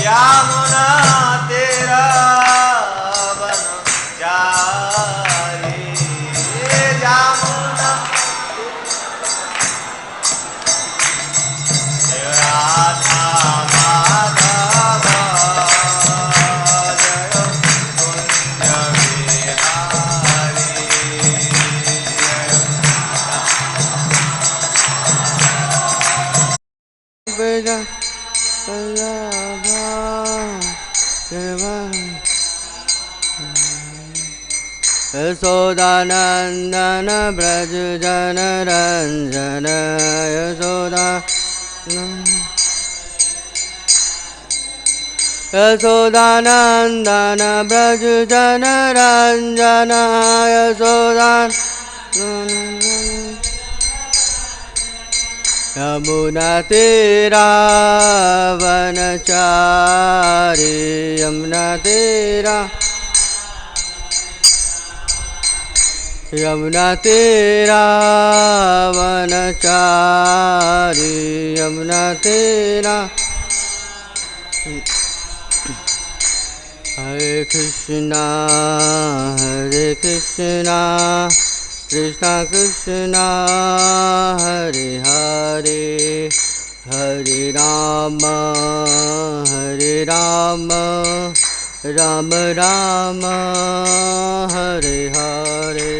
यमुना तेरा वन जारी यमुना राधा माधव जय कुंज बिहारी यशोदानंदन ब्रज जन रंजन यशोदानंदन ब्रज जन रंजन यमुना तेरा वनचारी यमुना तेरा वनचारी यमुना तेरा हरे कृष्णा कृष्णा कृष्णा हरे हरे हरे राम राम राम हरे हरे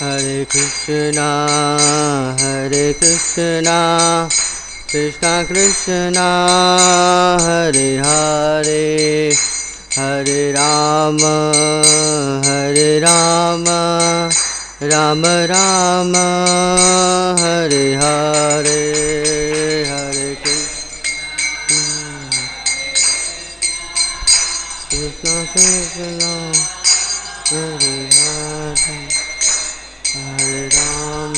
हरे कृष्ण हरे कृष्णा कृष्णा कृष्णा हरे हरे हरे राम राम राम हरे हरे हरे कृष्णा कृष्णा हरे हरे हरे राम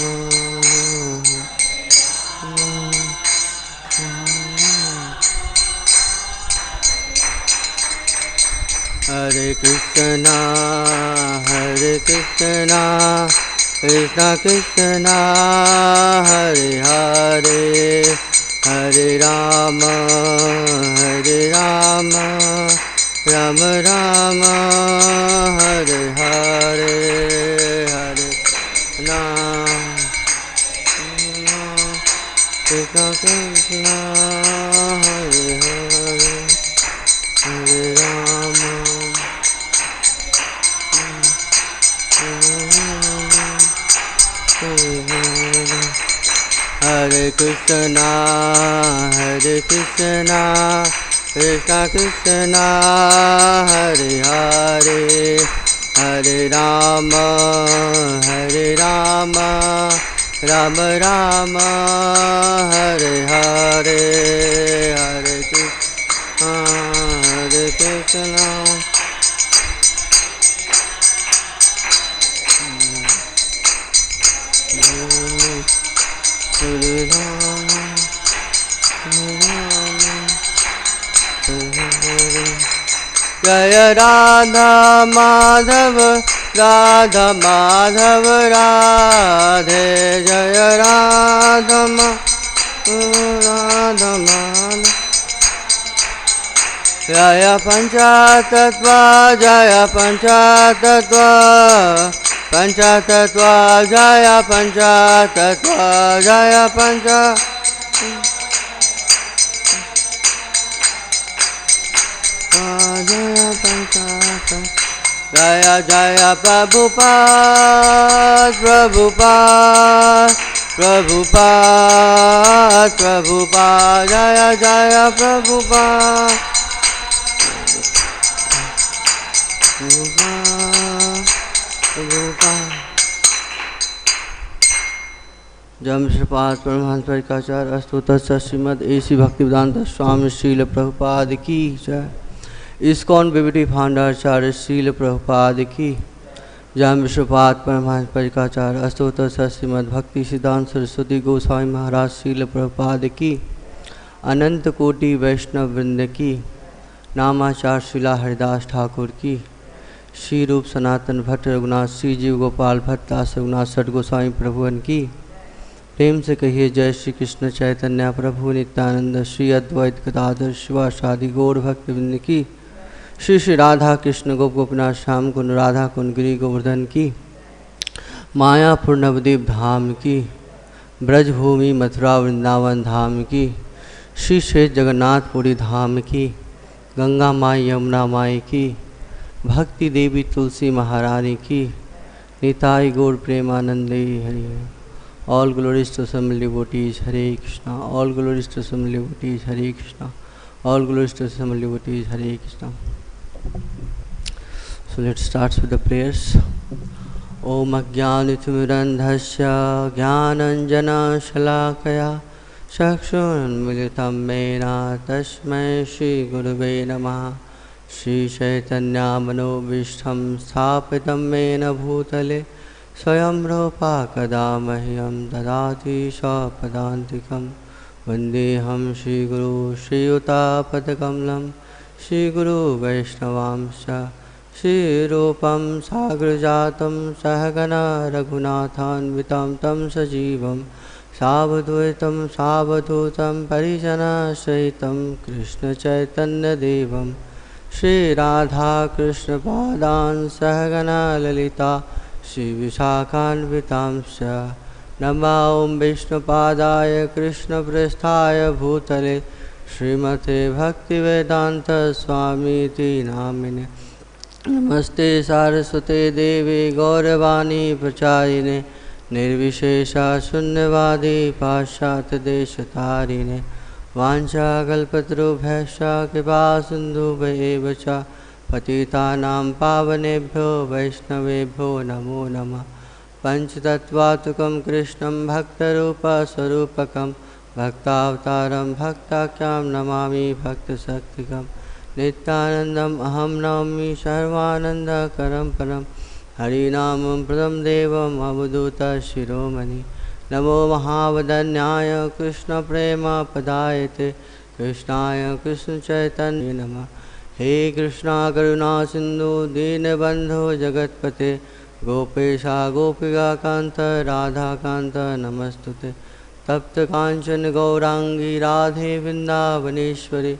हरे कृष्णा कृष्णा कृष्णा हरे हरे हरे राम राम राम हरे हरे हरे कृष्णा कृष्णा हरे हरे हरे राम हरे कृष्णा कृष्णा कृष्णा हरे हरे हरे राम राम राम हरे हरे हरे कृष्णा हरे राम जय राधा माधव राधा माधव राधे जय राधा माधव जय पंचतत्व जय पंचतत्व पंचतत्व जय पंचतत्व जय पंच जय जय प्रभुपाद प्रभुपाद प्रभुपाद प्रभुपाद जय जय प्रभुपाद जम श्रीपाद परमहंस परिक्राचार्य अस्तु तत्सत् श्रीमद ऋषि भक्तिवेदांत स्वामी श्रील प्रभुपाद की जय। इस्कॉन विभूति फाउंडर आचार्य श्रील प्रभुपाद की। जहाँ विश्वपाद परमहंस परिकाचार्य अस्तोत्र श्रीमद भक्ति सिद्धांत सरस्वती गोस्वामी महाराज श्रील प्रभुपाद की अनंत कोटि वैष्णव वृंद की नामाचार्य श्रीला हरिदास ठाकुर की श्री रूप सनातन भट्ट रघुनाथ श्री जीव गोपाल भट्ट दास रघुनाथ सठ गोस्वामी प्रभुवन की प्रेम से कहिए जय श्री कृष्ण चैतन्य प्रभु नित्यानंद श्री अद्वैत गदाधर शिवासादि गौर भक्तवृंद की श्री श्री राधा कृष्ण गोप गोपीनाथ श्याम कुंड राधा कुंड गिरी गोवर्धन की मायापुर नवद्वीप धाम की ब्रजभूमि मथुरा वृंदावन धाम की श्री क्षेत्र जगन्नाथपुरी धाम की गंगा माई यमुना माई की भक्ति देवी तुलसी महारानी की निताई गौर प्रेमानंदे Hari. All glories to some devotees, Hare Krishna. All glories to some devotees, Hare Krishna. All glories to some devotees, Hare Krishna. So let's start with the prayers. Om Ajnanitimirandhasya Jnananjana Shalakaya Chakshunmilitam Mena Tasmai Shri Gurave Namaha. Shri Chaitanya Manobishtam Sthapitam Mena Bhutale स्वयं रूपा कदा मह्यं ददाति स्वपदान्तिकं वन्देऽहं श्रीगुरु श्रीयुतापदकमलं श्रीगुरु वैष्णवांश्च श्रीरूपं साग्रजातं सहगना रघुनाथान्वितं तं सजीवं सावधूतं सावधूतं परिजनसहितं कृष्णचैतन्यदेवं श्रीराधाकृष्णपादान् सहगना ललिता श्री विशाखान्वितांश्च नमो विष्णुपादाय कृष्णप्रेष्ठाय भूतले श्रीमते भक्तिवेदांत स्वामीति नामिने नमस्ते सारस्वते देवे गौरवाणी प्रचारिणे निर्विशेषा शून्यवादी पाश्चात्यदेशतारिणे वाञ्छाकल्पतरुभ्यश्च कृपा सिन्धुभ्येव च पतितानां पावनेभ्यो वैष्णवेभ्यो नमो नमः। पंचतत्त्वात्मकं कृष्णं भक्तरूपस्वरूपकं भक्तावतारं भक्ताख्यां नमामि भक्तशक्तिकं नित्यानन्दम् अहं नमामि सर्वानन्दकरं परं हरिनामं प्रदं देवम् अवधूतशिरोमणि नमो महावदन्याय कृष्णप्रेमपदायते कृष्णाय कृष्णचैतन्ये नमः। हे कृष्णा करुणा सिंधु दीनबंधो जगतपते गोपेशा गोपिका कांत राधा कांत नमस्तुते तप्त कांचन गौरांगी राधे वृंदावनेश्वरी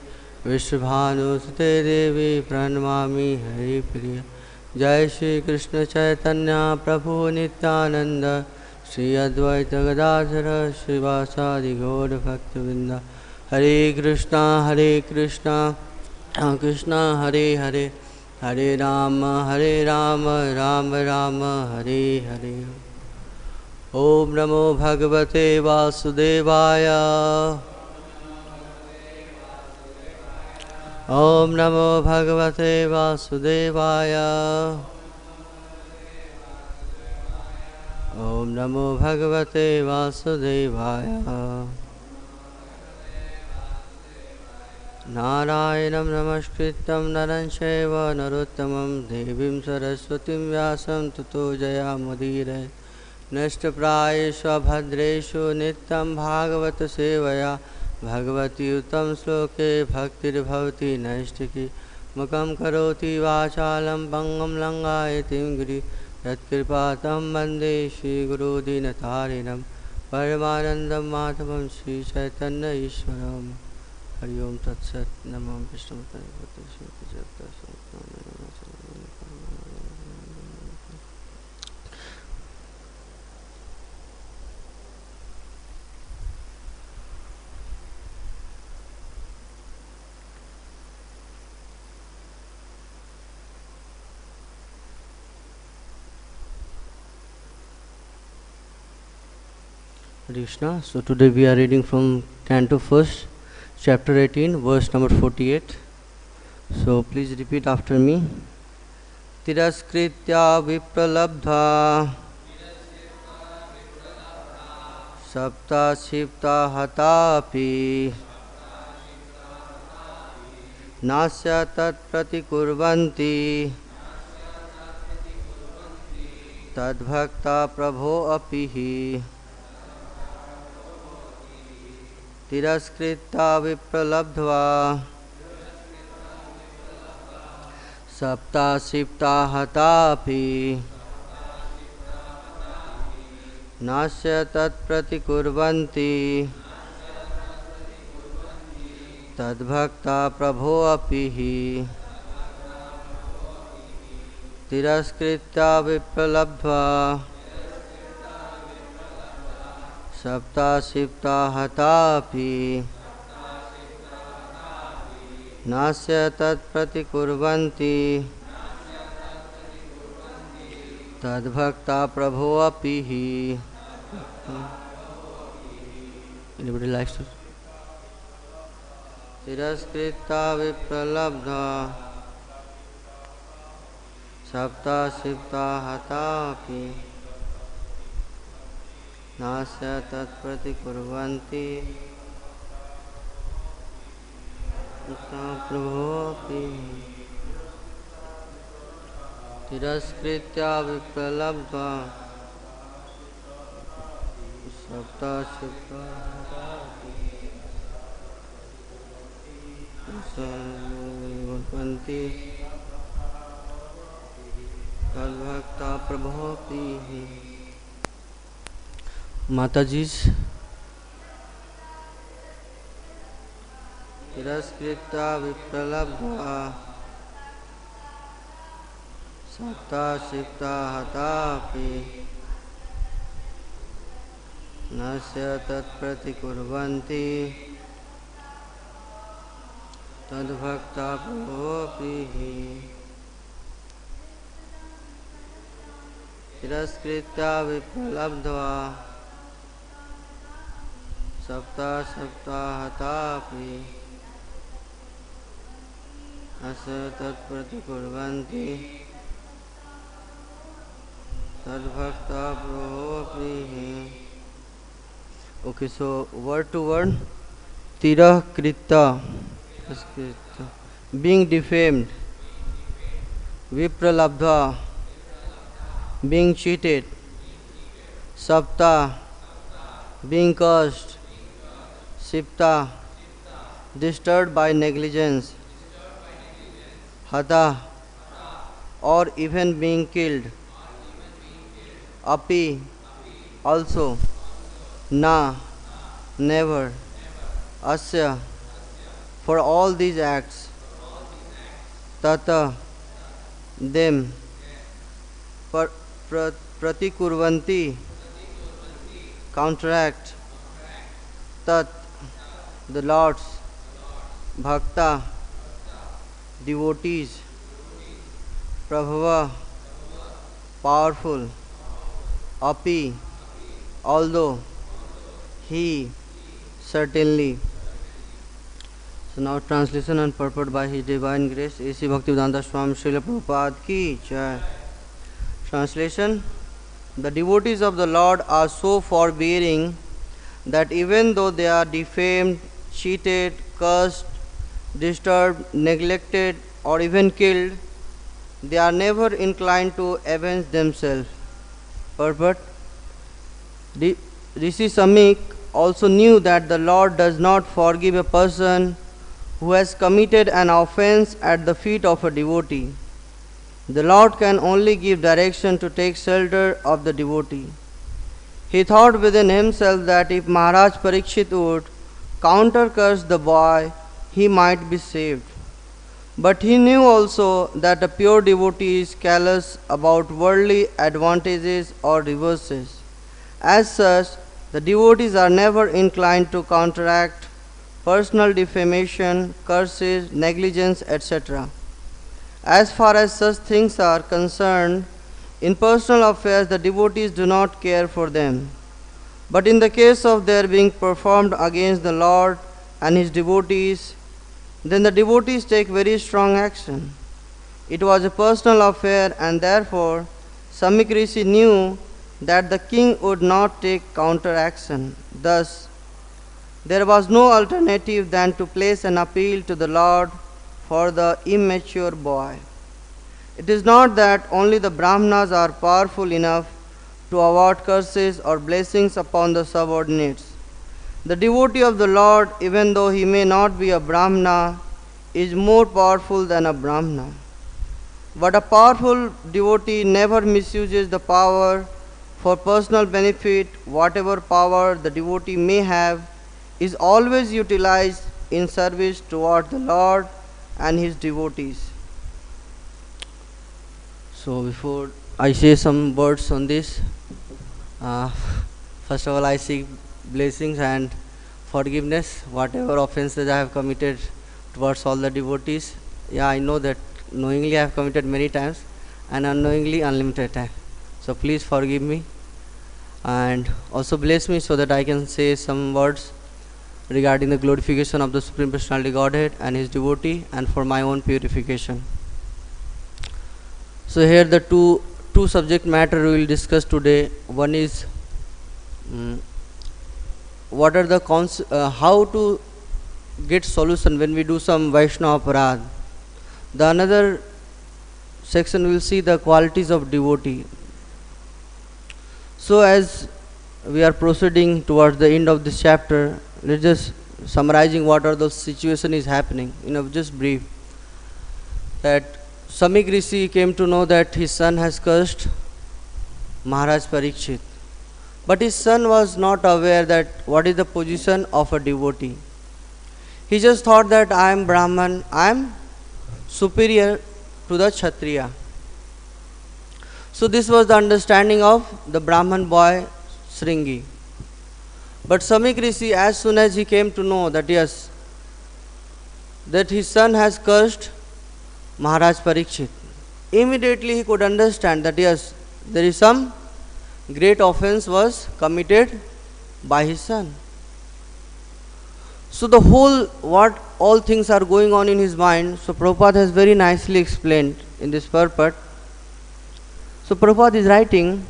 विश्वभानुसुते देवी प्रणमामि हरिप्रिय। जय श्री कृष्ण चैतन्य प्रभु नित्यानंद श्री अद्वैत गदाधर श्रीवासादि गौर भक्तवृंद। हरे कृष्णा कृष्णा हरे हरे हरे राम राम राम हरे हरे। ओम नमो भगवते वासुदेवाय ओम नमो भगवते वासुदेवाय ओम नमो भगवते वासुदेवाय। नारायणं नमस्कृत्यं नरं चैव नरोत्तमं देवीं सरस्वतीं व्यासं ततो जयामुदीरये। नष्टप्रायेषु भद्रेषु नित्यं भागवत सेवया भगवती उत्तम श्लोके भक्तिर्भवति नैष्टिकी। मुखं करोति वाचालं पङ्गुं लङ्घयितुं गिरि यत्कृपातं वन्दे श्रीगुरुदीनतारिणं परमानन्दं माधवं श्रीचैतन्य ईश्वरम्। हरि ओम तत्सत। नमो Vishnu. Krishna. So today we are reading from Canto 1st, Chapter 18, verse number 48. So please repeat after me. tiraskṛtā vipralabdhāḥ śaptāḥ kṣiptā hatāḥ nāsya tad-pratikurvanti tad-bhaktāḥ prabho tiraskṛtā vipralabdhāḥ śaptāḥ kṣiptā hatāḥ nāsya tad-pratikurvanti tad-bhaktāḥ prabho tiraskṛtā vipralabdhāḥ śaptāḥ kṣiptā hatāḥ nāsya tad-pratikurvanti tad-bhaktāḥ prabho. Anybody likes to? tiraskṛtā vipralabdhāḥ śaptāḥ kṣiptā hatāḥ nāsya tad-pratikurvanti prabho. tiraskṛtā vipralabdhāḥ śaptāḥ kṣiptā tad-bhaktāḥ prabho. Mataji's tiraskṛtā vipralabdhāḥ śaptāḥ kṣiptā hatāḥ nāsya tad-pratikurvanti tad-bhaktāḥ prabho. tiraskṛtā vipralabdhāḥ śaptāḥ kṣiptā hatāḥ nāsya tad-pratikurvanti tad-bhaktāḥ prabho. Okay, so word to word. tiraḥ-kṛtāḥ, being defamed. Vipralabdhāḥ, being cheated. śaptāḥ, being cursed. kṣiptā, disturbed by negligence. hatā, or even being killed. api, also. na, never. asya, for all these acts. tata, them. pratikurvanti, counteract. tat, the lords. bhakta, devotees. prabhavo, powerful. api, although. he, certainly. So now translation and purport by His Divine Grace A.C. Bhaktivedanta Swami Srila Prabhupada ki jai. Translation. The devotees of the Lord are so forbearing that even though they are defamed, cheated, cursed, disturbed, neglected, or even killed, they are never inclined to avenge themselves. Purport. Ṛṣi Śamīka also knew that the Lord does not forgive a person who has committed an offense at the feet of a devotee. The Lord can only give direction to take shelter of the devotee. He thought within himself that if Mahārāja Parīkṣit would countercurse the boy, he might be saved. But he knew also that a pure devotee is callous about worldly advantages or reverses. As such, the devotees are never inclined to counteract personal defamation, curses, negligence, etc. As far as such things are concerned, in personal affairs the devotees do not care for them. But in the case of their being performed against the Lord and His devotees, then the devotees take very strong action. It was a personal affair, and therefore Śamīka Ṛṣi knew that the king would not take counteraction. Thus, there was no alternative than to place an appeal to the Lord for the immature boy. It is not that only the Brahmanas are powerful enough to award curses or blessings upon the subordinates. The devotee of the Lord, even though he may not be a Brahmana, is more powerful than a Brahmana. But a powerful devotee never misuses the power for personal benefit. Whatever power the devotee may have is always utilized in service toward the Lord and his devotees. So before I say some words on this, first of all I seek blessings and forgiveness, whatever offenses I have committed towards all the devotees. Yeah, I know that knowingly I have committed many times and unknowingly unlimited time. So please forgive me and also bless me so that I can say some words regarding the glorification of the Supreme Personality Godhead and his devotee and for my own purification. So here the two subject matter we will discuss today. One is what are the how to get solution when we do some Vaishnava aparadh. The another section will see the qualities of devotee. So as we are proceeding towards the end of this chapter, let's just summarizing what are the situation is happening. Just brief. That Śamīka Ṛṣi came to know that his son has cursed Mahārāja Parīkṣit. But his son was not aware that what is the position of a devotee. He just thought that I am Brahman, I am superior to the Kshatriya. So this was the understanding of the Brahman boy Sringi. But Śamīka Ṛṣi, as soon as he came to know that yes, that his son has cursed Mahārāja Parīkṣit, immediately he could understand that yes, there is some great offense was committed by his son. So the whole, what all things are going on in his mind, so Prabhupada has very nicely explained in this purport. So Prabhupada is writing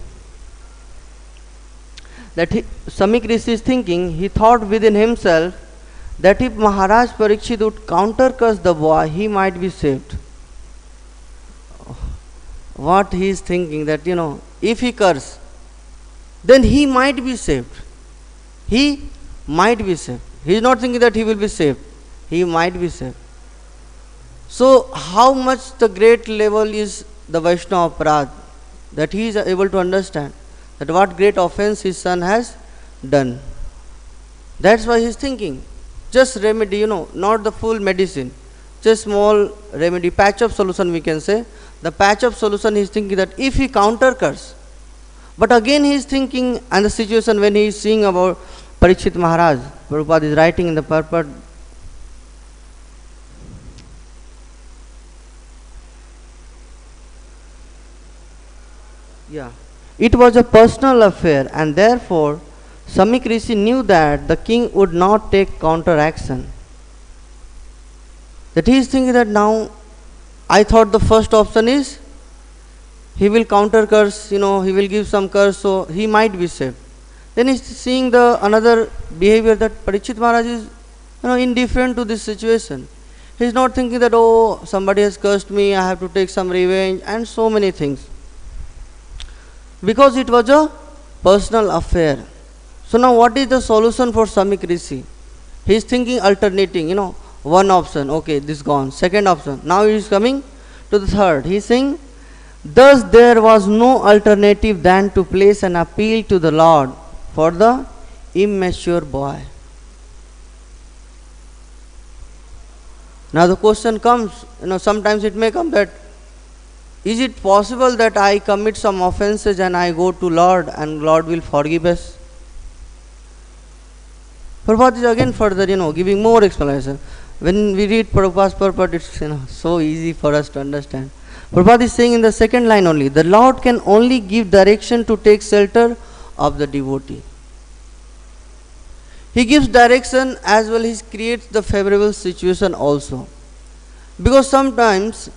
that Śamīka Ṛṣi is thinking, he thought within himself that if Mahārāja Parīkṣit would countercurse the boy, he might be saved. What he is thinking that, if he curse, then he might be saved. He might be saved. He is not thinking that he will be saved. He might be saved. So how much the great level is the Vaishnava aparadh, that he is able to understand that what great offense his son has done. That's why he is thinking. Just remedy, not the full medicine. Just small remedy, patch up solution we can say. The patch up solution he is thinking that if he countercurse. But again he is thinking and the situation when he is seeing about Parīkṣit Maharaj. Prabhupada is writing in the purport. Yeah. It was a personal affair and therefore Śamīka Ṛṣi knew that the king would not take counteraction. That he is thinking that now I thought the first option is he will countercurse, he will give some curse, so he might be saved. Then he is seeing the another behavior that Parīkṣit Maharaj is indifferent to this situation. He is not thinking that somebody has cursed me, I have to take some revenge and so many things. Because it was a personal affair. So now what is the solution for Śamīka Ṛṣi? He is thinking alternating, one option, okay, this gone. Second option, now he is coming to the third. He is saying, thus there was no alternative than to place an appeal to the Lord for the immature boy. Now the question comes, sometimes it may come that, is it possible that I commit some offenses and I go to Lord and Lord will forgive us? Prabhupada is again further, giving more explanation. When we read Prabhupada's purport, it's so easy for us to understand. Prabhupada is saying in the second line only, the Lord can only give direction to take shelter of the devotee. He gives direction as well as he creates the favorable situation also. Because sometimes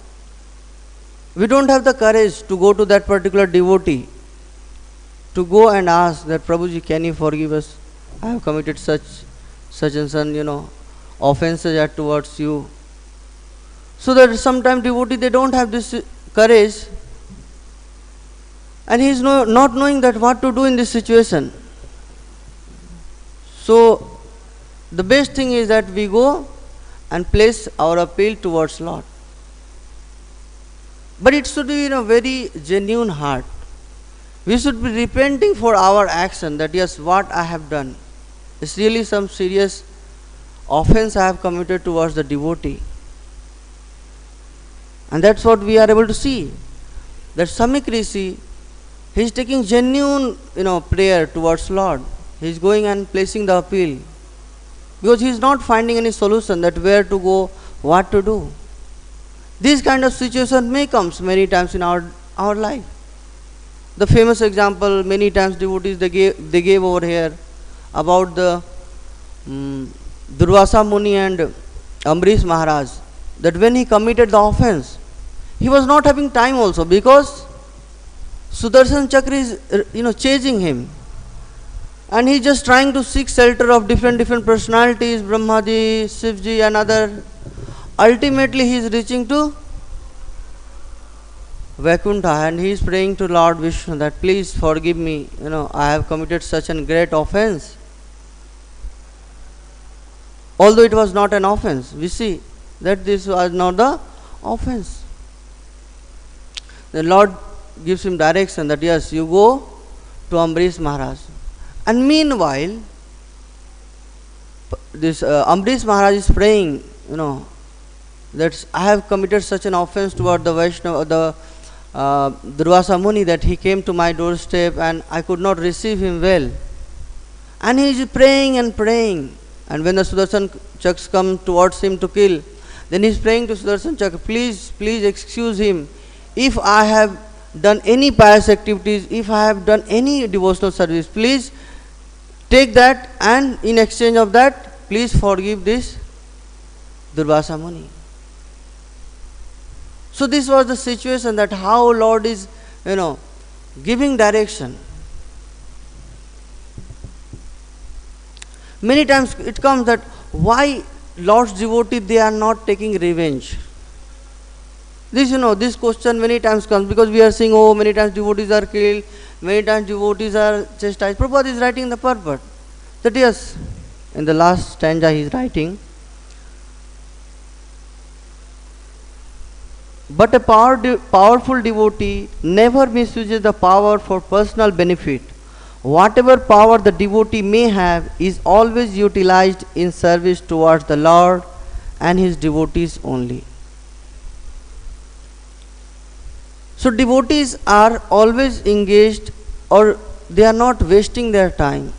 we don't have the courage to go to that particular devotee, to go and ask that Prabhuji, can you forgive us? I have committed such and such, offenses towards you. So that sometimes devotee, they don't have this courage, and he is not knowing that what to do in this situation. So the best thing is that we go and place our appeal towards Lord. But it should be in a very genuine heart. We should be repenting for our action, that yes, what I have done is really some serious offense I have committed towards the devotee. And that's what we are able to see. That Śamīka Ṛṣi, he is taking genuine prayer towards Lord. He is going and placing the appeal. Because he is not finding any solution that where to go, what to do. This kind of situation may come many times in our life. The famous example, many times devotees they gave over here about the Durvasa Muni and Amrish Maharaj, that when he committed the offense, he was not having time also, because Sudarshan Chakra is chasing him, and he is just trying to seek shelter of different personalities, Brahmaji, Shivji and other. Ultimately he is reaching to Vaikuntha, and he is praying to Lord Vishnu that please forgive me, I have committed such a great offense. Although it was not an offense, we see that this was not the offense. The Lord gives him direction that yes, you go to Amrish Maharaj. And meanwhile, this Amrish Maharaj is praying, that I have committed such an offense toward the Vaishnava, the Durvasa Muni, that he came to my doorstep and I could not receive him well. And he is praying and praying. And when the Sudarshan Chakras come towards him to kill, then he is praying to Sudarshan Chakra, please excuse him. If I have done any pious activities, if I have done any devotional service, please take that, and in exchange of that, please forgive this Durvasa Muni. So this was the situation, that how Lord is, giving direction. Many times it comes that why Lord's devotees, they are not taking revenge. This question many times comes, because we are seeing, many times devotees are killed, many times devotees are chastised. Prabhupada is writing the purport that yes, in the last stanza he is writing, but a powerful devotee never misuses the power for personal benefit. Whatever power the devotee may have is always utilized in service towards the Lord and his devotees only. So devotees are always engaged, or they are not wasting their time.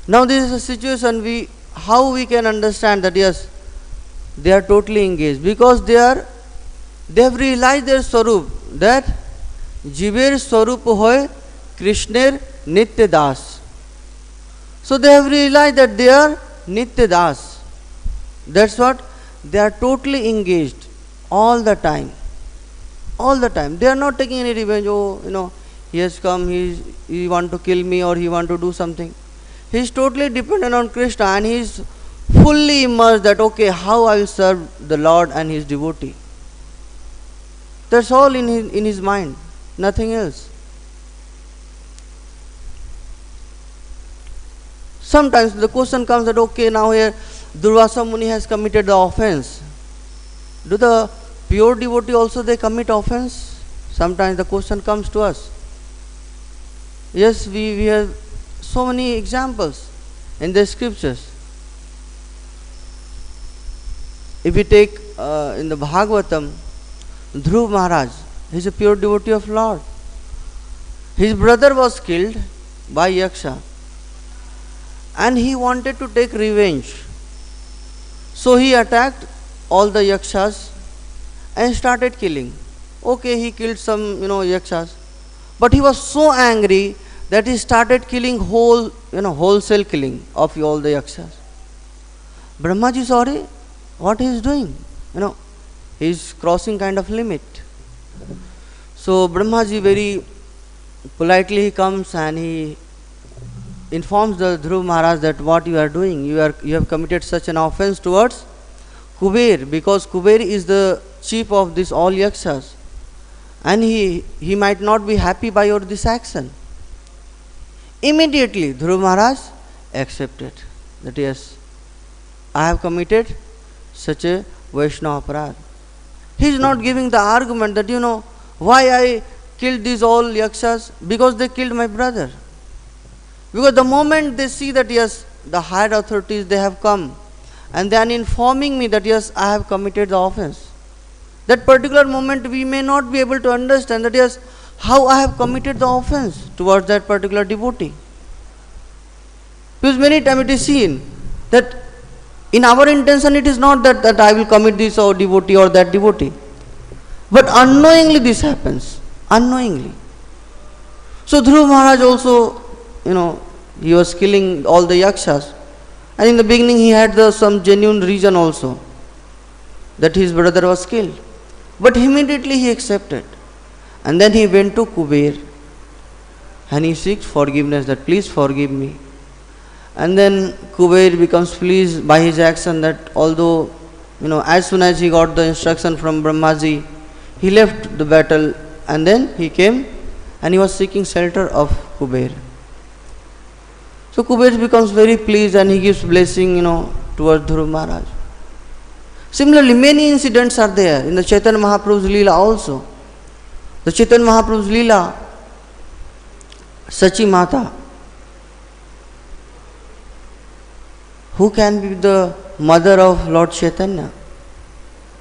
Now this is a situation how we can understand that yes, they are totally engaged, because they have realized their swarup, that Jiver swarup hoy Krishner Nitya Das. So they have realized that they are Nitya Das. That's what, they are totally engaged all the time. All the time. They are not taking any revenge. He has come, he want to kill me, or he want to do something. He is totally dependent on Krishna, and he is fully immersed that okay, how I will serve the Lord and his devotee. That's all in his mind, nothing else. Sometimes the question comes that okay, now here Durvasa Muni has committed the offense. Do the pure devotee also they commit offense? Sometimes the question comes to us. Yes, we have so many examples in the scriptures. If we take in the Bhagavatam, Dhruv Maharaj, he is a pure devotee of Lord. His brother was killed by Yaksha, and he wanted to take revenge. So he attacked all the Yakshas and started killing. Okay, he killed some Yakshas, but he was so angry that he started killing wholesale killing of all the Yakshas. Brahmaji sorry, what he is doing? He is crossing kind of limit. So Brahmaji very politely he comes and he informs the Dhruv Maharaj that what you are doing, you have committed such an offense towards Kuber, because Kuber is the chief of this all Yakshas. and he might not be happy by your this action. Immediately Dhruva Maharaj accepted that yes, I have committed such a Vaishnava aparadh. He is not giving the argument that why I killed these all yakshas, because they killed my brother. Because the moment they see that yes, the higher authorities they have come and they are informing me that yes, I have committed the offense, that particular moment we may not be able to understand that yes, how I have committed the offense towards that particular devotee. Because many times it is seen that in our intention it is not that I will commit this or devotee or that devotee, but unknowingly this happens, unknowingly. So Dhruva Maharaj also, he was killing all the yakshas, and in the beginning he had some genuine reason also that his brother was killed, but immediately he accepted, and then he went to Kuber and he seeks forgiveness that please forgive me. And then Kuber becomes pleased by his action that although, as soon as he got the instruction from Brahmaji, he left the battle and then he came and he was seeking shelter of Kuber. So Kuber becomes very pleased and he gives blessing, towards Dhruva Maharaj. Similarly, many incidents are there in the Chaitanya Mahaprabhu's Leela also. The Chaitanya Mahaprabhu's Leela, Sachi Mata, who can be the mother of Lord Chaitanya?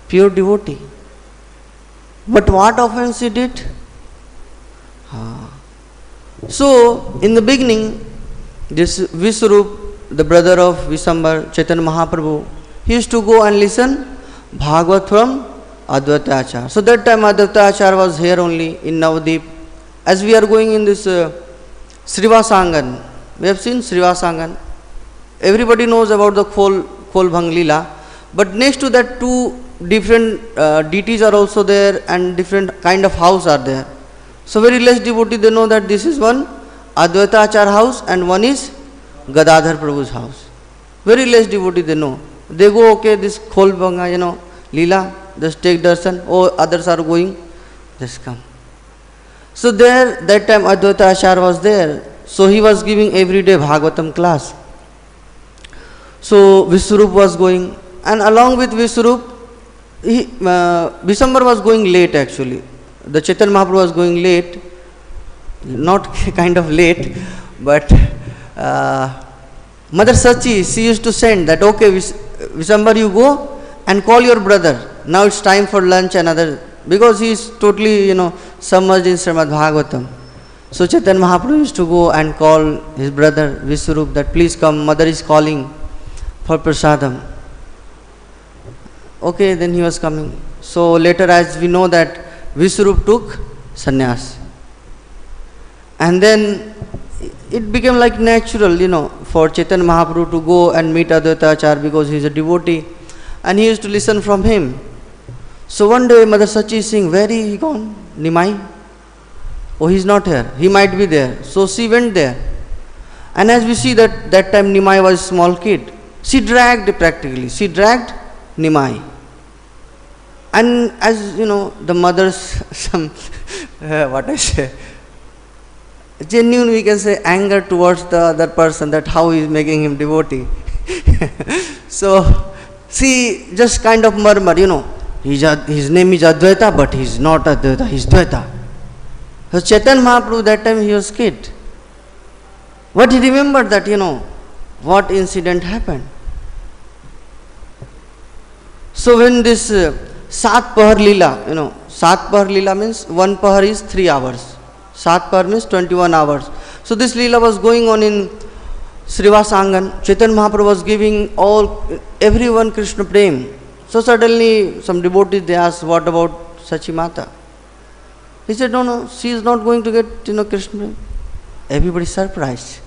Pure devotee. But what offense he did? So, in the beginning, this Viswarup, the brother of Visambar, Chaitanya Mahaprabhu, he used to go and listen Bhagavatam from Advaita Acharya. So that time Advaita Acharya was here only in Navadip. As we are going in this Srivasangan, we have seen Srivasangan. Everybody knows about the Khol Bhang Leela, but next to that two different deities are also there and different kind of house are there. So very less devotee they know that this is one Advaita Acharya house and one is Gadadhar Prabhu's house. Very less devotee they know. They go, okay, this Khol Bhanga, Leela, just take darshan, others are going, just come. So there, that time Advaita Acharya was there, so he was giving everyday Bhagavatam class. So Viswarup was going, and along with Viswarup, Visambar was going late actually. The Chaitanya Mahaprabhu was going late, not kind of late, but Mother Sachi, she used to send that, okay, Visambar, you go and call your brother. Now it's time for lunch and other, because he is totally, submerged in Srimad Bhagavatam. So Chaitanya Mahaprabhu used to go and call his brother Viswarup that please come, mother is calling for prasadam. Okay, then he was coming. So later, as we know that Viswarup took sannyas. And then it became like natural, for Chaitanya Mahaprabhu to go and meet Advaita Acharya because he is a devotee. And he used to listen from him. So one day Mother Sachi is saying, where is he gone? Nimai? Oh, he is not here. He might be there. So she went there. And as we see that time Nimai was a small kid. She dragged Nimai. And as the mothers, some, genuine, we can say, anger towards the other person, that how he is making him devotee. So, she just kind of murmur, his name is Advaita, but he is not Advaita, he is Dvaita. So Chaitanya Mahaprabhu, that time he was kid. But he remembered that, what incident happened. So when this Sat Pahar Leela, Sat Pahar Leela means one Pahar is 3 hours. Sat Pahar means 21 hours. So this Leela was going on in Srivasangan. Chaitanya Mahaprabhu was giving everyone Krishna Prem. So suddenly some devotees, they asked, what about Sachi Mata? He said, no, she is not going to get, Krishna Prem. Everybody surprised.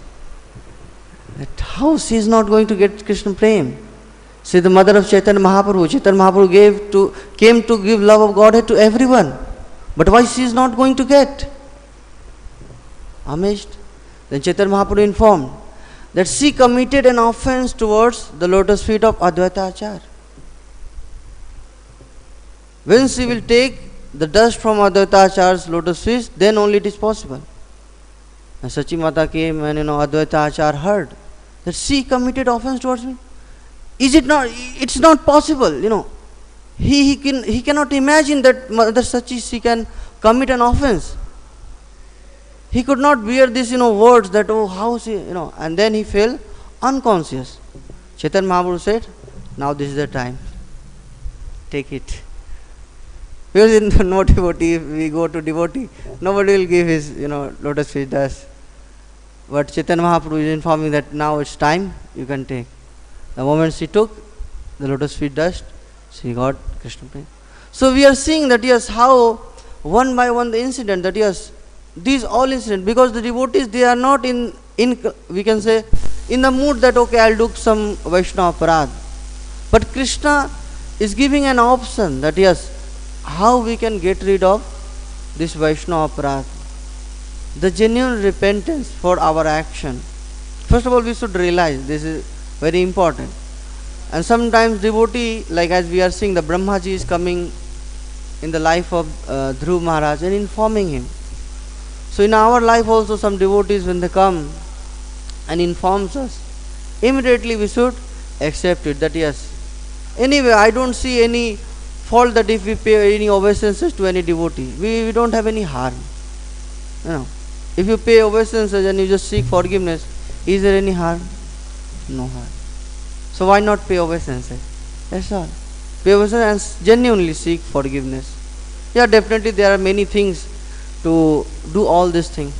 That how she is not going to get Krishna Prem? See, the mother of Chaitanya Mahaprabhu. Chaitanya Mahaprabhu came to give love of Godhead to everyone. But why she is not going to get? Amazed. Then Chaitanya Mahaprabhu informed that she committed an offense towards the lotus feet of Advaita Acharya. When she will take the dust from Advaita Acharya's lotus feet, then only it is possible. And Sachi Mata came and Advaita Acharya heard that she committed offense towards me. Is it not? It's not possible, He cannot imagine that Mother Sachi, she can commit an offense. He could not bear this, words that, oh, how she, and then he fell unconscious. Chaitanya Mahaprabhu said, now this is the time. Take it. Because in no devotee, if we go to devotee, nobody will give his, lotus feet dust. But Chaitanya Mahaprabhu is informing that now it's time, you can take. The moment she took the lotus feet dust, she got Krishna prema. So we are seeing that yes, how one by one the incident, that yes, these all incidents, because the devotees, they are not in we can say, in the mood that okay, I'll do some Vaishnava parad. But Krishna is giving an option that yes, how we can get rid of this Vaishnava parad. The genuine repentance for our action. First of all, we should realize this is very important. And sometimes devotee, like as we are seeing, the Brahmaji is coming in the life of Dhruv Maharaj and informing him. So in our life also, some devotees, when they come and informs us, immediately we should accept it, that yes, anyway, I don't see any fault that if we pay any obeisances to any devotee, we don't have any harm. If you pay obeisances and you just seek forgiveness, is there any harm? No harm. So why not pay obeisances? That's all. Pay obeisances and genuinely seek forgiveness. Yeah, definitely there are many things to do all these things.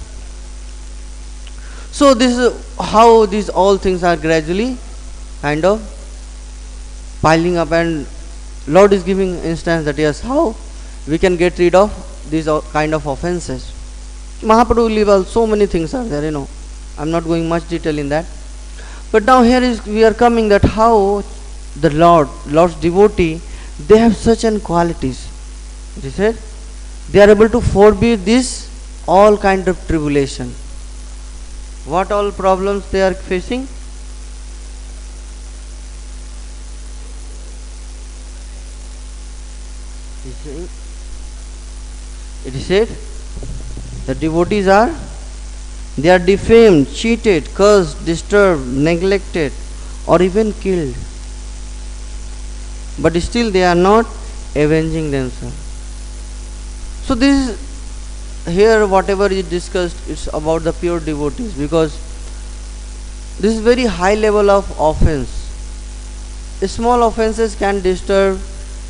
So this is how these all things are gradually kind of piling up, and Lord is giving instance that yes, how we can get rid of these kind of offenses. Mahaprabhu level, so many things are there, I'm not going much detail in that. But now here we are coming that how the Lord's devotee, they have such an qualities. He said, they are able to forbear this all kind of tribulation. What all problems they are facing? It is said, the devotees they are defamed, cheated, cursed, disturbed, neglected, or even killed. But still they are not avenging themselves. So this is, here whatever is discussed, it's about the pure devotees, because this is very high level of offense. Small offenses can disturb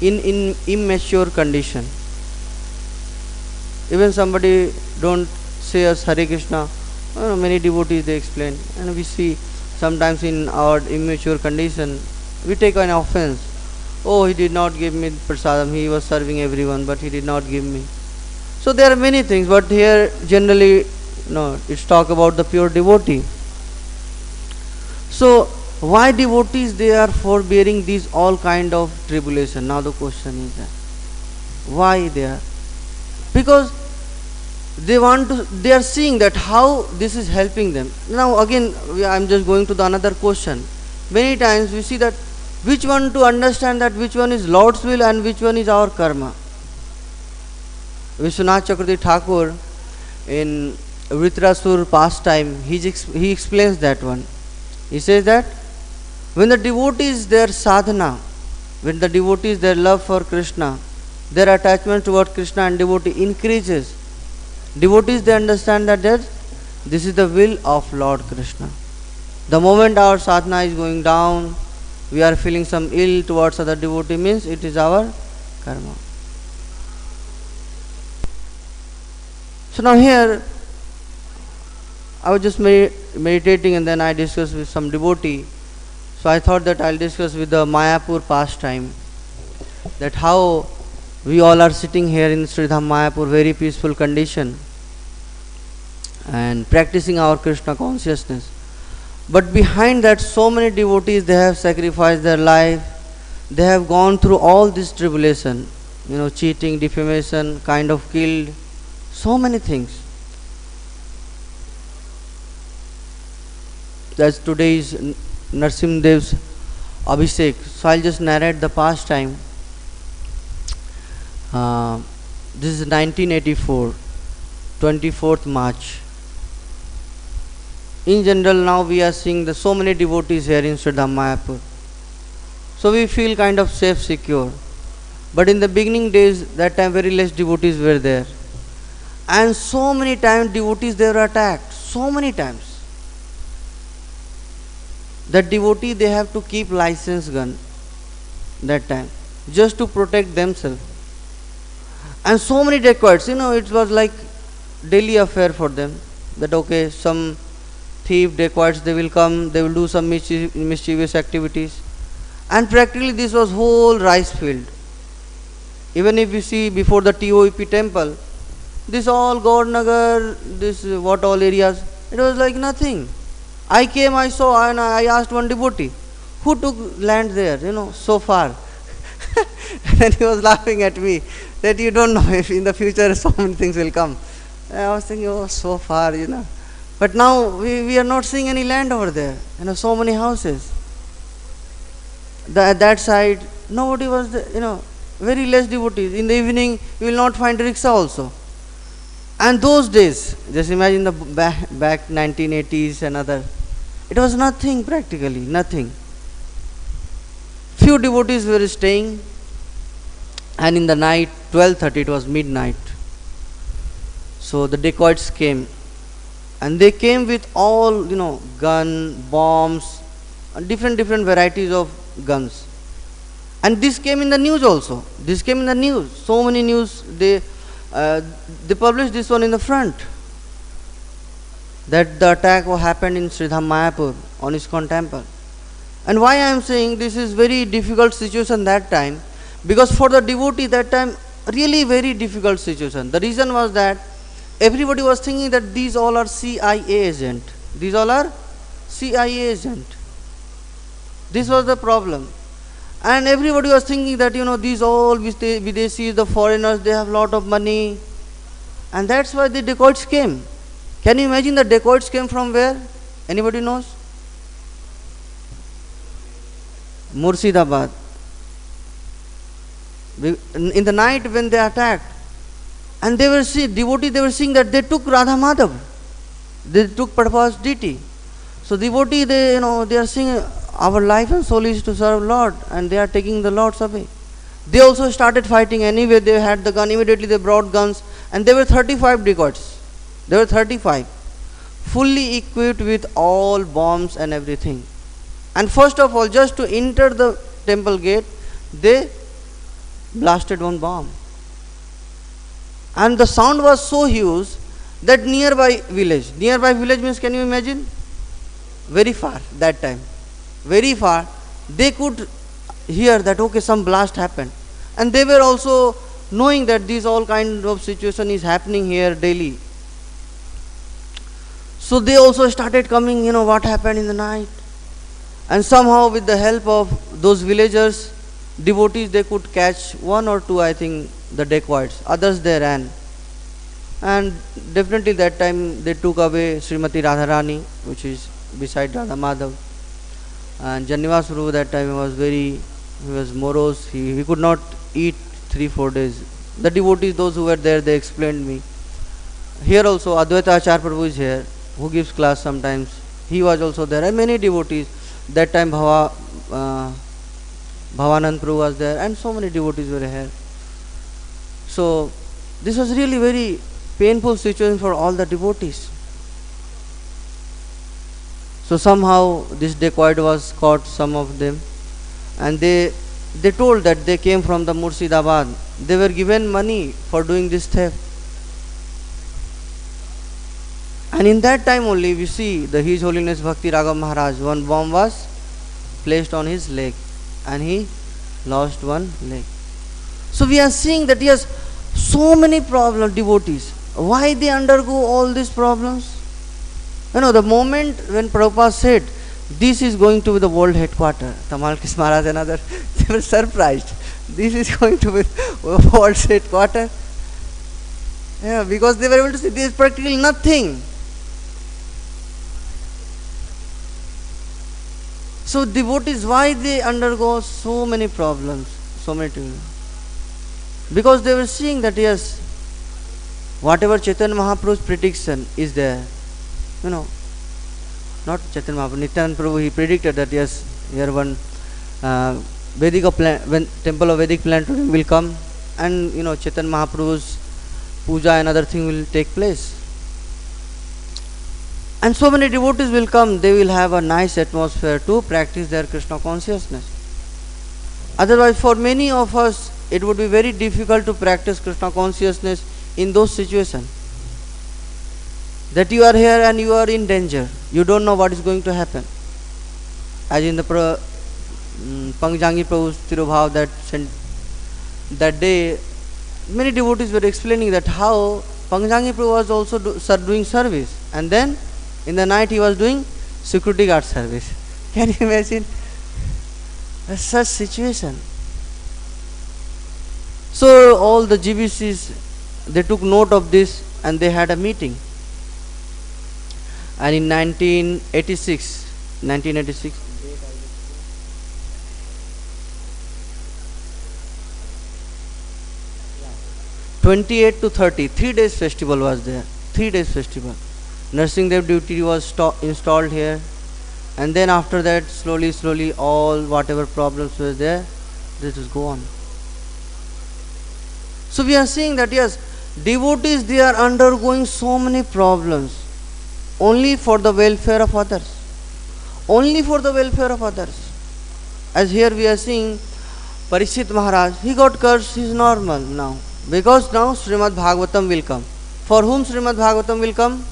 in immature condition. Even somebody don't say us Hare Krishna, many devotees they explain, and we see sometimes in our immature condition we take an offense. Oh, he did not give me prasadam, he was serving everyone, but he did not give me. So there are many things, but here generally it's talk about the pure devotee. So why devotees they are forbearing these all kind of tribulation? Now the question is that why they are? Because they are seeing that how this is helping them. Now again, I am just going to the another question. Many times we see that which one to understand, that which one is Lord's will and which one is our karma. Vishwanath Chakravarti Thakur in Vritrasur pastime, he explains that one. He says that when the devotees their sadhana, when the devotees their love for Krishna, their attachment toward Krishna and devotee increases, devotees they understand that this is the will of Lord Krishna. The moment our sadhana is going down, we are feeling some ill towards other devotee, means it is our karma. So now here I was just meditating, and then I discussed with some devotee. So I thought that I'll discuss with the Mayapur pastime, that how we all are sitting here in Sridham Mayapur, very peaceful condition, and practicing our Krishna consciousness. But behind that, so many devotees, they have sacrificed their life, they have gone through all this tribulation, cheating, defamation, kind of killed, so many things. That's today's Narsim Dev's Abhishek. So I'll just narrate the past time. This is 1984, 24th March. In general, now we are seeing so many devotees here in Mayapur. So we feel kind of safe, secure. But in the beginning days, that time very less devotees were there. And so many times devotees they were attacked. So many times. That devotee they have to keep license gun that time. Just to protect themselves. And so many dacoits, it was like daily affair for them. That okay, some thief, dacoits, they will come, they will do some mischievous activities. And practically this was whole rice field. Even if you see before the TOEP temple, this all Gaurnagar, this what all areas, it was like nothing. I came, I saw, and I asked one devotee, who took land there, so far? And he was laughing at me, that you don't know if in the future so many things will come. And I was thinking, oh, so far, But now we are not seeing any land over there, so many houses. That side, nobody was there, very less devotees. In the evening, you will not find rickshaw also. And those days, just imagine the back 1980s and other, it was nothing practically, nothing. Few devotees were staying, and in the night, 12:30, it was midnight. So the dacoits came, and they came with all, gun, bombs, and different varieties of guns. And this came in the news also. This came in the news. So many news, they published this one in the front. That the attack happened in Mayapur on ISKCON temple. And why I am saying this is very difficult situation that time, because for the devotee that time, really very difficult situation. The reason was that everybody was thinking that these all are CIA agent. These all are CIA agent. This was the problem. And everybody was thinking that, these all Videsis, the foreigners, they have lot of money. And that's why the dacoits came. Can you imagine the dacoits came from where? Anybody knows? Murshidabad. In the night when they attacked, and they were devotees, they were seeing that they took Radha Madhav. They took Prabhu's deity. So devotee, they are seeing our life and soul is to serve Lord, and they are taking the Lord's away. They also started fighting anyway. They had the gun. Immediately they brought guns, and there were 35 dacoits. There were 35, fully equipped with all bombs and everything. And first of all, just to enter the temple gate, they blasted one bomb. And the sound was so huge that nearby village means, can you imagine? Very far that time. Very far, they could hear that okay, some blast happened, and they were also knowing that this all kind of situation is happening here daily. So they also started coming, what happened in the night, and somehow with the help of those villagers, devotees, they could catch one or two, I think, the dacoits. Others they ran, and definitely that time they took away Srimati Radharani, which is beside Radha Madhav. And Janivas Prabhu that time he was morose, he could not eat 3-4 days. The devotees, those who were there, they explained me. Here also Advaita Acharya Prabhu is here, who gives class sometimes. He was also there, and many devotees. That time Bhavanand Prabhu was there, and so many devotees were here. So this was really very painful situation for all the devotees. So somehow this dacoit was caught, some of them, and they told that they came from the Murshidabad. They were given money for doing this theft. And in that time only we see the His Holiness Bhakti Raghav Maharaj, one bomb was placed on his leg, and he lost one leg. So we are seeing that yes, so many problems, devotees. Why they undergo all these problems? The moment when Prabhupada said, this is going to be the world headquarters, Tamal Kis Maharaj and others, they were surprised. This is going to be world headquarters. Yeah, because they were able to see there is practically nothing. So devotees, why they undergo so many problems, so many things? Because they were seeing that yes, whatever Chaitanya Mahaprabhu's prediction is there, not Chaitanya Mahaprabhu, Nityananda Prabhu, he predicted that yes, here one when temple of Vedic planetarium will come, and Chaitanya Mahaprabhu's puja and other thing will take place. And so many devotees will come, they will have a nice atmosphere to practice their Krishna consciousness. Otherwise, for many of us, it would be very difficult to practice Krishna consciousness in those situations. That you are here and you are in danger. You don't know what is going to happen. As in the Pangjangi Prabhu's Tirubhav that day, many devotees were explaining that how Pangjangi Prabhu was also doing service. And then in the night he was doing security guard service. Can you imagine such situation? So all the GBCs, they took note of this and they had a meeting. And in 1986, 28 to 30, 3 days festival was there. 3 days festival. Nursing Dev duty was installed here, and then after that, slowly, all whatever problems were there, this will go on. So we are seeing that yes, devotees, they are undergoing so many problems only for the welfare of others. Only for the welfare of others. As here we are seeing Parīkṣit Mahārāja, he got cursed, he is normal now. Because now Srimad Bhagavatam will come. For whom Srimad Bhagavatam will come?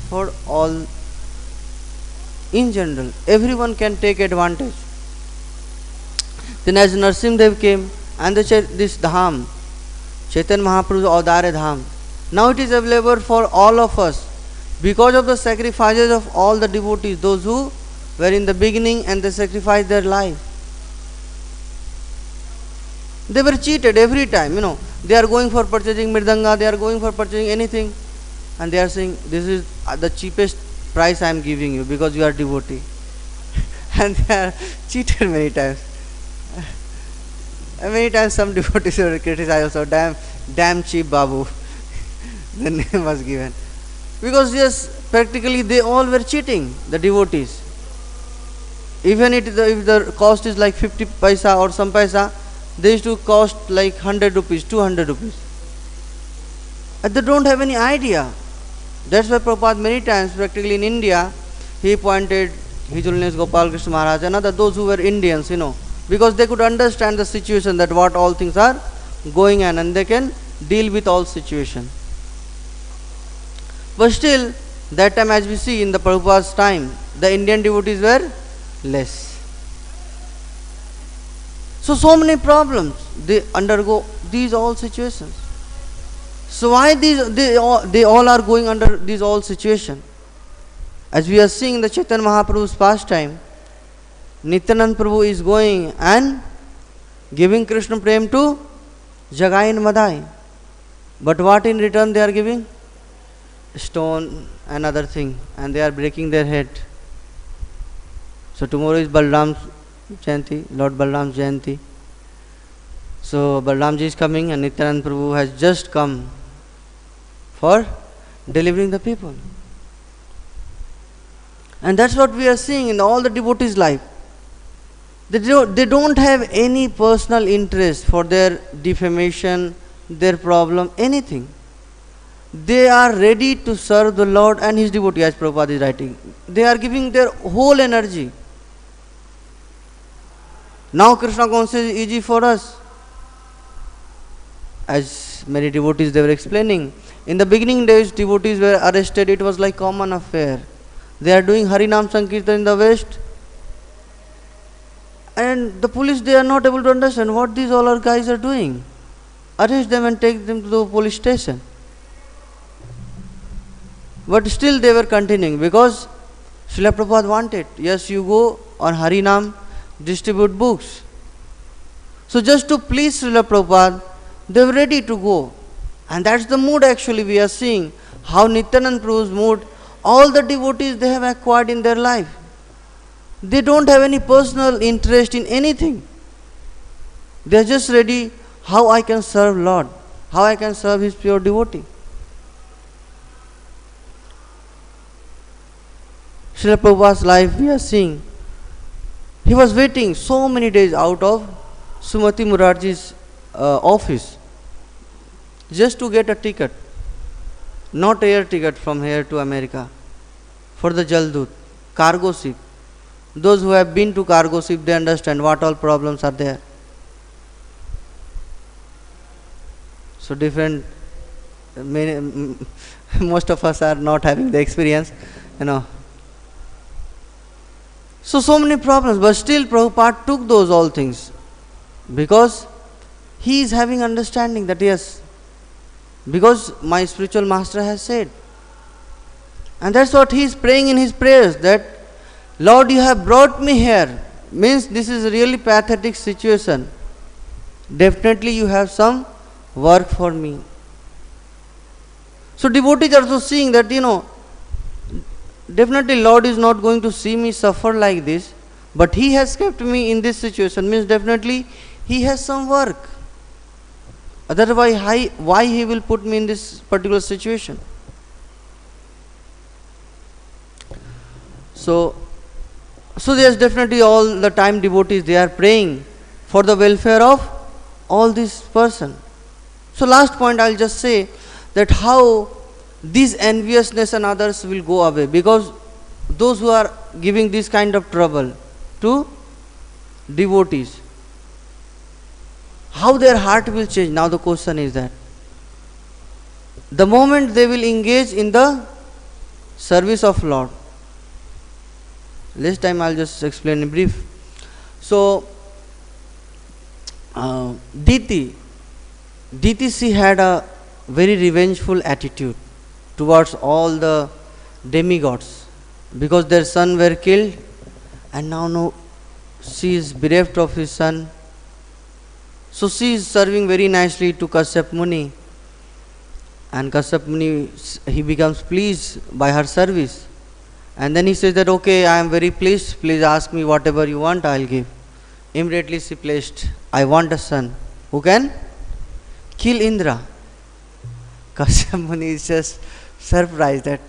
For all, in general. Everyone can take advantage. Then as Narasimha Dev came, and this Dham, Chaitanya Mahaprabhu's Audare Dham, now it is available for all of us. Because of the sacrifices of all the devotees, those who were in the beginning and they sacrificed their life. They were cheated every time, They are going for purchasing Mirdanga, they are going for purchasing anything. And they are saying, this is the cheapest price I am giving you because you are devotee. And they are cheated many times. And many times some devotees were criticized also, damn cheap Babu. The name was given. Because yes, practically they all were cheating, the devotees. Even if the cost is like 50 paisa or some paisa, they used to cost like 100 rupees, 200 rupees. And they don't have any idea. That's why Prabhupada many times, practically in India, he appointed His Holiness Gopal Krishna Maharaj and other those who were Indians, because they could understand the situation that what all things are going on and they can deal with all situation. But still, that time as we see in the Prabhupada's time, the Indian devotees were less. So many problems, they undergo these all situations. So why they all are going under these all situations? As we are seeing the Chaitanya Mahaprabhu's pastime, Nityananda Prabhu is going and giving Krishna Prem to Jagai and Madai. But what in return they are giving? Stone and other thing, and they are breaking their head. So tomorrow is Balram's Jayanti, Lord Balram's Jayanti. So Balramji is coming and Nityananda Prabhu has just come for delivering the people. And that's what we are seeing in all the devotees' life. They don't have any personal interest for their defamation, their problem, anything. They are ready to serve the Lord and His devotee, as Prabhupada is writing. They are giving their whole energy. Now Krishna consciousness is easy for us. As many devotees they were explaining, in the beginning days devotees were arrested, it was like common affair. They are doing Harinam Sankirtan in the West, and the police, they are not able to understand what these all our guys are doing. Arrest them and take them to the police station. But still they were continuing because Srila Prabhupada wanted. Yes, you go on Harinam, distribute books. So just to please Srila Prabhupada, they were ready to go. And that's the mood actually we are seeing. How Nityananda Prabhu's mood, all the devotees they have acquired in their life. They don't have any personal interest in anything. They are just ready, how I can serve Lord, How I can serve his pure devotee? Srila Prabhupada's life we are seeing. He was waiting so many days out of Sumati Murarji's office just to get a ticket, not air ticket from here to America, for the Jaldut, cargo ship. Those who have been to cargo ship, they understand what all problems are there. So different, most of us are not having the experience, So many problems, but still Prabhupada took those all things because he is having understanding that yes, because my spiritual master has said. And that's what he is praying in his prayers, that Lord, you have brought me here. Means this is a really pathetic situation. Definitely you have some work for me. So devotees are also seeing that, definitely Lord is not going to see me suffer like this, but he has kept me in this situation. Means definitely he has some work. Otherwise, why he will put me in this particular situation? So there's definitely all the time devotees, they are praying for the welfare of all this person. So last point I'll just say that how this enviousness and others will go away, because those who are giving this kind of trouble to devotees, how their heart will change. Now the question is that the moment they will engage in the service of Lord, this time I'll just explain in brief. So Diti, she had a very revengeful attitude towards all the demigods, because their son were killed, and now she is bereft of his son. So she is serving very nicely to Kashyap Muni, and Kashyap Muni, he becomes pleased by her service, and then he says that okay, I am very pleased, please ask me whatever you want, I will give. Immediately she placed, I want a son who can kill Indra. Kashyap Muni is just surprised that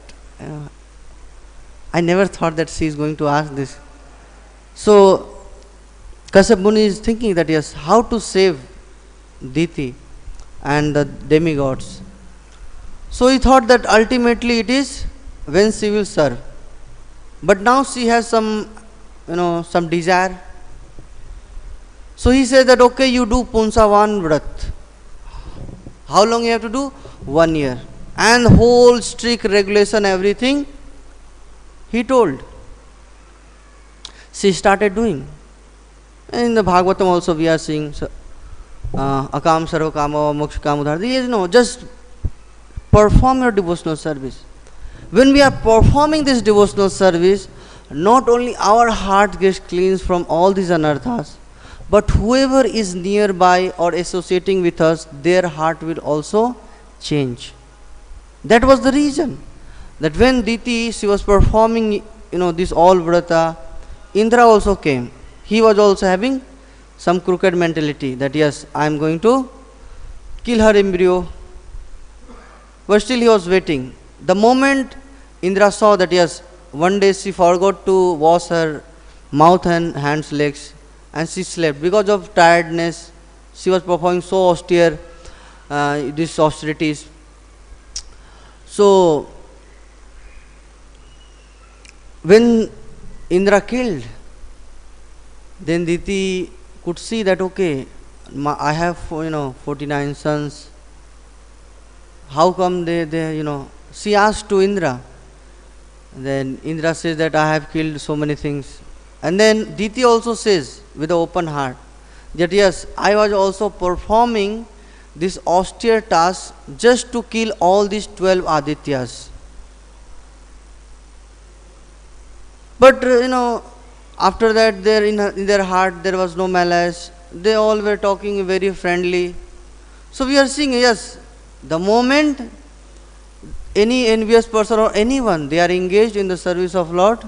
I never thought that she is going to ask this. So Kashyap Muni is thinking that yes, how to save Diti and the demigods. So he thought that ultimately it is when she will serve. But now she has some desire. So he says that okay, you do Punsavan Vrat. How long you have to do? 1 year. And whole strict regulation, everything he told. She started doing. And in the Bhagavatam also we are seeing Akam Sarva Kama Moksha Kamudhar. Just perform your devotional service. When we are performing this devotional service, not only our heart gets cleansed from all these anarthas, but whoever is nearby or associating with us, their heart will also change. That was the reason that when Diti, she was performing this all vrata, Indra also came. He was also having some crooked mentality that yes, I am going to kill her embryo, but still he was waiting. The moment Indra saw that yes, one day she forgot to wash her mouth and hands, legs, and she slept because of tiredness. She was performing so austere these austerities. So when Indra killed, then Diti could see that okay, I have 49 sons. How come they she asked to Indra. Then Indra says that I have killed so many things. And then Diti also says with an open heart that yes, I was also performing this austere task just to kill all these 12 Adityas. But after that, there in their heart there was no malice. They all were talking very friendly. So we are seeing yes, the moment any envious person or anyone, they are engaged in the service of Lord,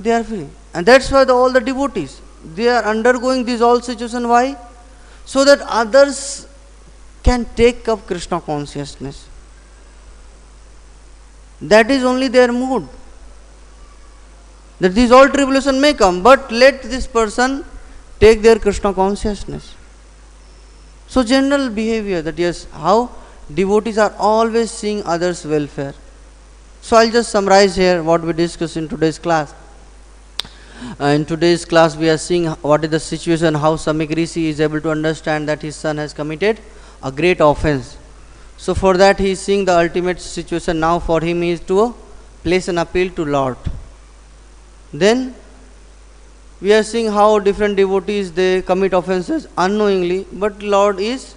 they are free. And that's why all the devotees, they are undergoing this all situation. Why? So that others can take up Krishna consciousness. That is only their mood. That these all tribulation may come, but let this person take their Krishna consciousness. So general behavior, that yes, how devotees are always seeing others' welfare. So I'll just summarize here what we discussed in today's class. In today's class we are seeing what is the situation, how Śamīka Ṛṣi is able to understand that his son has committed a great offense. So for that he is seeing the ultimate situation now for him is to place an appeal to Lord. Then we are seeing how different devotees, they commit offenses unknowingly, but Lord is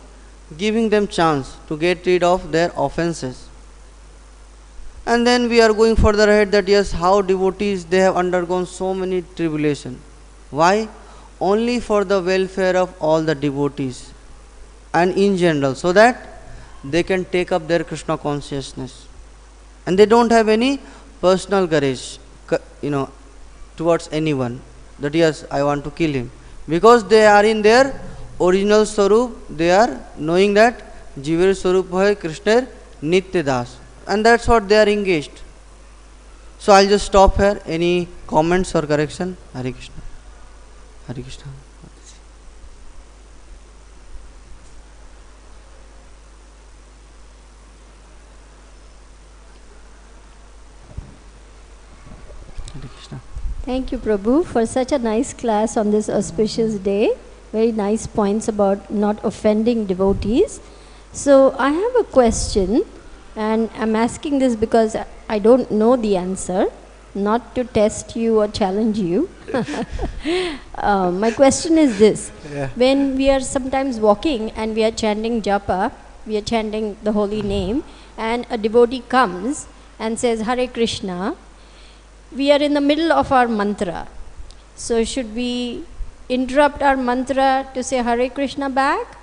giving them chance to get rid of their offenses. And then we are going further ahead that yes, how devotees, they have undergone so many tribulation. Why? Only for the welfare of all the devotees and in general, so that they can take up their Krishna consciousness. And they don't have any personal courage, towards anyone. That yes, I want to kill him. Because they are in their original Swarup, they are knowing that Jiver Swarup hai Krishna Nitya Das. And that's what they are engaged. So I'll just stop here. Any comments or correction? Hare Krishna. Hare Krishna. Hare Krishna. Thank you, Prabhu, for such a nice class on this auspicious day. Very nice points about not offending devotees. So I have a question, and I'm asking this because I don't know the answer, not to test you or challenge you. My question is this. Yeah. When we are sometimes walking and we are chanting japa, we are chanting the holy name, and a devotee comes and says, Hare Krishna, we are in the middle of our mantra. So should we interrupt our mantra to say Hare Krishna back?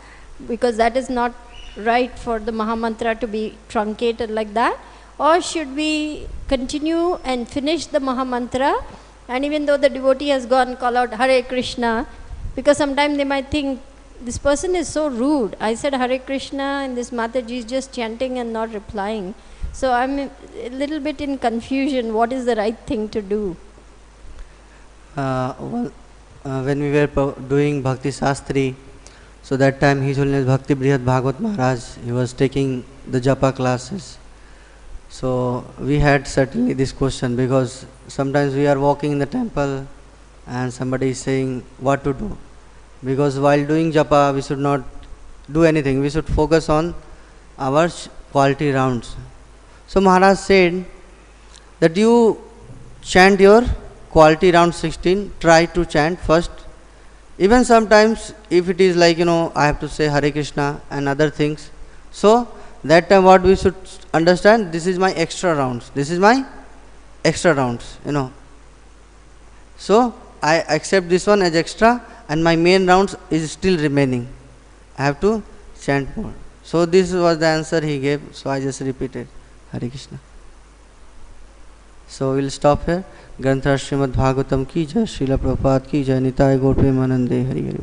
Because that is not right for the Mahamantra to be truncated like that. Or should we continue and finish the Mahamantra, and even though the devotee has gone, call out Hare Krishna, because sometimes they might think this person is so rude. I said Hare Krishna and this Mataji is just chanting and not replying. So I'm a little bit in confusion. What is the right thing to do? When we were doing Bhakti Shastri, so that time His Holiness Bhakti Brihad Bhagavat Maharaj, he was taking the japa classes. So we had certainly this question, because sometimes we are walking in the temple and somebody is saying what to do. Because while doing japa, we should not do anything. We should focus on our quality rounds. So Maharaj said that you chant your quality round 16, try to chant first. Even sometimes if it is like, I have to say Hare Krishna and other things. So that time what we should understand, this is my extra rounds. This is my extra rounds, So I accept this one as extra and my main rounds is still remaining. I have to chant more. So this was the answer he gave. So I just repeated. Hare Krishna. So we'll stop here. Granth Srimad Bhagavatam ki jai, Srila Prabhupada ki jai, Nitai Gaur Premanande Hari Hari.